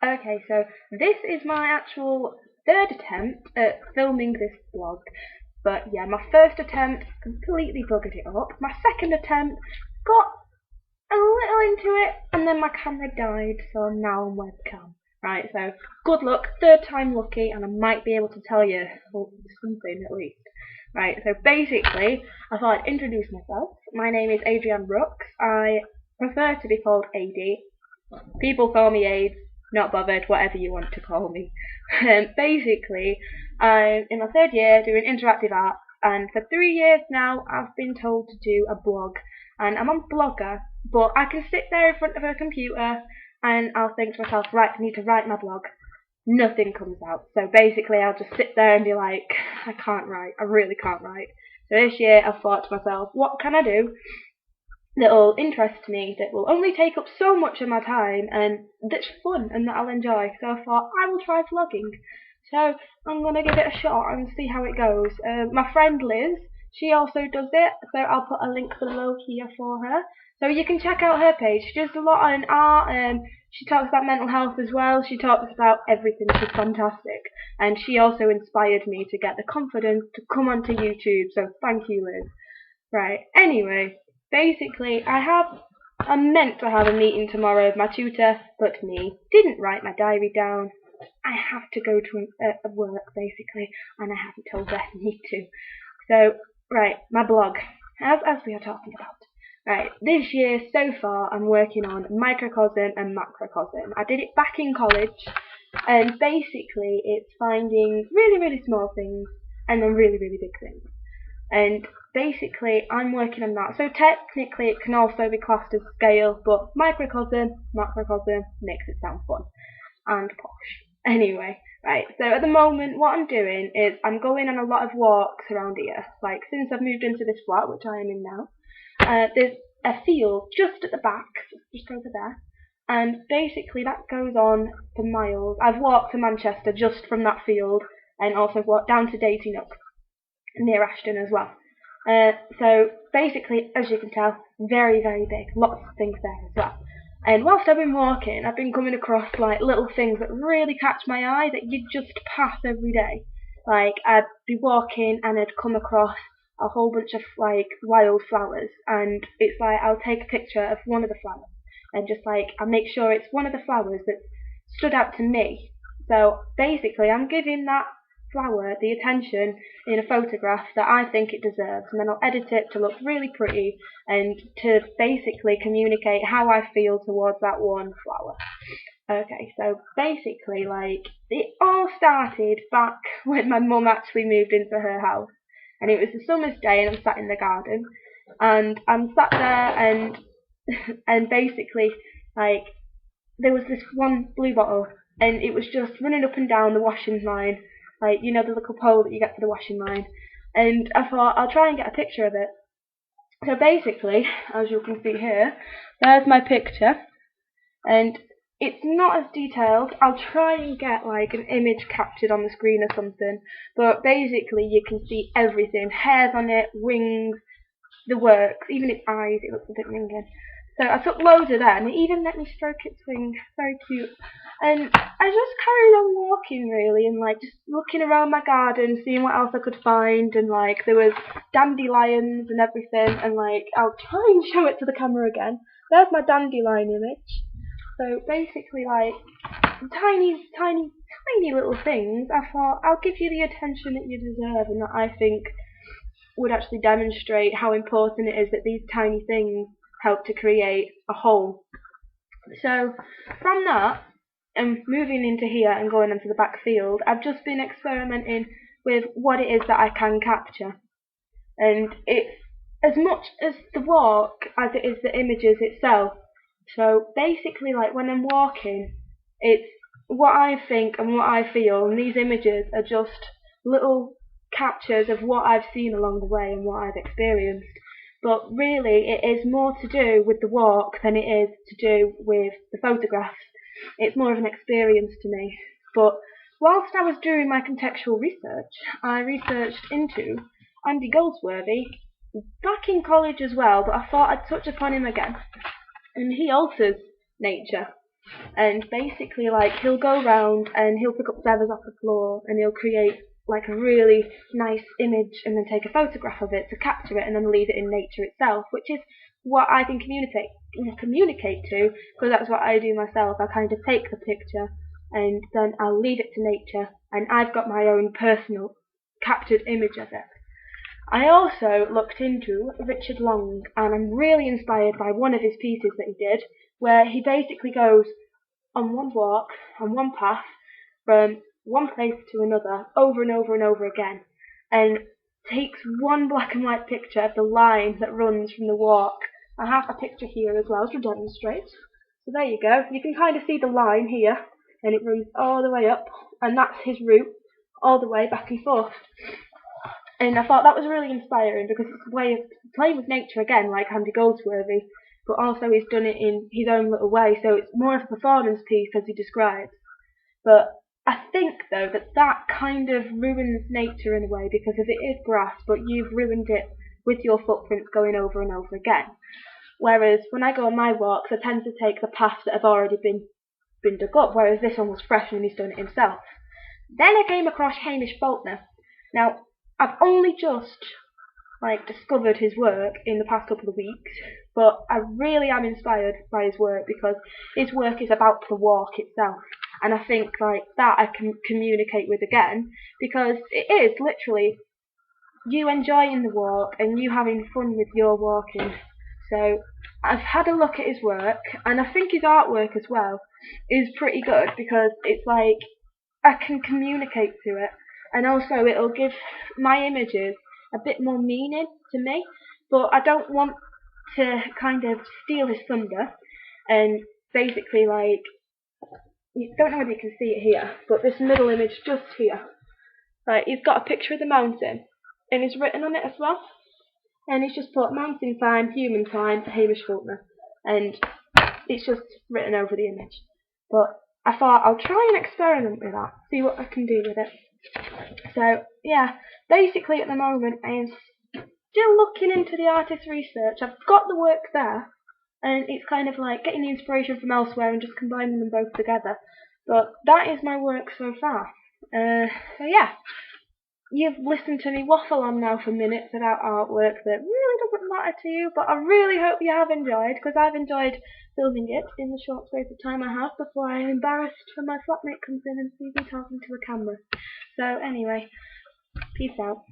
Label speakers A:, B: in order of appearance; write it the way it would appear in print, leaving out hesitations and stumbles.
A: Okay, so this is my actual third attempt at filming this vlog. But yeah, my first attempt completely buggered it up. My second attempt got a little into it, and then my camera died, so I'm now on webcam. Right, so good luck, third time lucky, and I might be able to tell you something at least. Right, so basically, I thought I'd introduce myself. My name is Adrienne Brooks. I prefer to be called AD. People call me AIDS, not bothered, whatever you want to call me. Basically, I'm in my third year doing interactive art, and for 3 years now I've been told to do a blog, and I'm on Blogger, but I can sit there in front of a computer and I'll think to myself, right, I need to write my blog. Nothing comes out. So basically I'll just sit there and be like, I can't write, I really can't write. So this year I thought to myself, what can I do that'll interest me, that will only take up so much of my time and that's fun and that I'll enjoy. So I thought I will try vlogging. So I'm going to give it a shot and see how it goes. My friend Liz, she also does it, so I'll put a link below here for her. So you can check out her page. She does a lot on art, she talks about mental health as well, she talks about everything, she's fantastic. And she also inspired me to get the confidence to come onto YouTube, so thank you, Liz. Right, anyway, basically I'm meant to have a meeting tomorrow with my tutor, but me didn't write my diary down. I have to go to work basically, and I haven't told her I need to. So, right, my blog, as we are talking about. Right, this year so far I'm working on microcosm and macrocosm. I did it back in college, and basically it's finding really, really small things and then really, really big things. And basically I'm working on that. So technically it can also be classed as scale, but microcosm, macrocosm makes it sound fun and posh. Anyway, right, so at the moment what I'm doing is I'm going on a lot of walks around here. Like since I've moved into this flat, which I am in now, there's a field just at the back, just over there, and basically that goes on for miles. I've walked to Manchester just from that field, and also walked down to Daisy Nook near Ashton as well. So basically, as you can tell, very, very big, lots of things there as well. And whilst I've been walking, I've been coming across like little things that really catch my eye that you just pass every day. Like I'd be walking and I'd come across a whole bunch of like wild flowers, and it's like I'll take a picture of one of the flowers and just like I'll make sure it's one of the flowers that stood out to me. So basically I'm giving that flower the attention in a photograph that I think it deserves, and then I'll edit it to look really pretty and to basically communicate how I feel towards that one flower. Okay, so basically like it all started back when my mum actually moved into her house, and it was a summer's day and I'm sat in the garden and I'm sat there and and basically like there was this one blue bottle and it was just running up and down the washing line, like, you know, the little pole that you get for the washing line. And I thought I'll try and get a picture of it. So basically, as you can see here, there's my picture, and it's not as detailed. I'll try and get like an image captured on the screen or something, but basically you can see everything, hairs on it, wings, the works, even its eyes, it looks a bit ringing. So I took loads of that, and it even let me stroke its wing, very cute. And I just carried on walking really, and like just looking around my garden, seeing what else I could find, and like there was dandelions and everything, and like I'll try and show it to the camera again. There's my dandelion image. So basically like tiny, tiny, tiny little things. I thought I'll give you the attention that you deserve, and that I think would actually demonstrate how important it is that these tiny things help to create a whole. So from that, and moving into here and going into the back field, I've just been experimenting with what it is that I can capture. And it's as much as the walk as it is the images itself. So basically like when I'm walking, it's what I think and what I feel, and these images are just little captures of what I've seen along the way and what I've experienced. But really it is more to do with the walk than it is to do with the photographs. It's more of an experience to me. But whilst I was doing my contextual research, I researched into Andy Goldsworthy back in college as well, but I thought I'd touch upon him again. And he alters nature. And basically, like, he'll go round and he'll pick up feathers off the floor and he'll create like a really nice image and then take a photograph of it to capture it and then leave it in nature itself, which is what I can communicate to, because that's what I do myself. I kind of take the picture and then I'll leave it to nature, and I've got my own personal captured image of it. I also looked into Richard Long, and I'm really inspired by one of his pieces that he did, where he basically goes on one walk, on one path, from one place to another, over and over and over again, and takes one black and white picture of the line that runs from the walk. I have a picture here as well to demonstrate. So there you go. You can kind of see the line here, and it runs all the way up, and that's his route, all the way back and forth. And I thought that was really inspiring because it's a way of playing with nature again, like Andy Goldsworthy, but also he's done it in his own little way, so it's more of a performance piece as he describes. But I think, though, that kind of ruins nature in a way, because if it is grass, but you've ruined it with your footprints going over and over again. Whereas when I go on my walks, I tend to take the paths that have already been dug up, whereas this one was fresh and he's done it himself. Then I came across Hamish Faulkner. Now, I've only just discovered his work in the past couple of weeks, but I really am inspired by his work because his work is about the walk itself, and I think that I can communicate with again, because it is literally you enjoying the walk and you having fun with your walking. So I've had a look at his work, and I think his artwork as well is pretty good, because it's like I can communicate to it, and also it'll give my images a bit more meaning to me, but I don't want to kind of steal his thunder. And basically, you don't know whether you can see it here, but this middle image just here, he's got a picture of the mountain, and it's written on it as well, and he's just put mountain time, human time, Hamish Faulkner, and it's just written over the image. But I thought I'll try and experiment with that, see what I can do with it. So yeah, basically at the moment I am still looking into the artist research. I've got the work there, and it's kind of like getting the inspiration from elsewhere and just combining them both together. But that is my work so far. So yeah, you've listened to me waffle on now for minutes about artwork that really doesn't matter to you, but I really hope you have enjoyed, because I've enjoyed filming it in the short space of time I have before I'm embarrassed when my flatmate comes in and sees me talking to a camera. So anyway, peace out.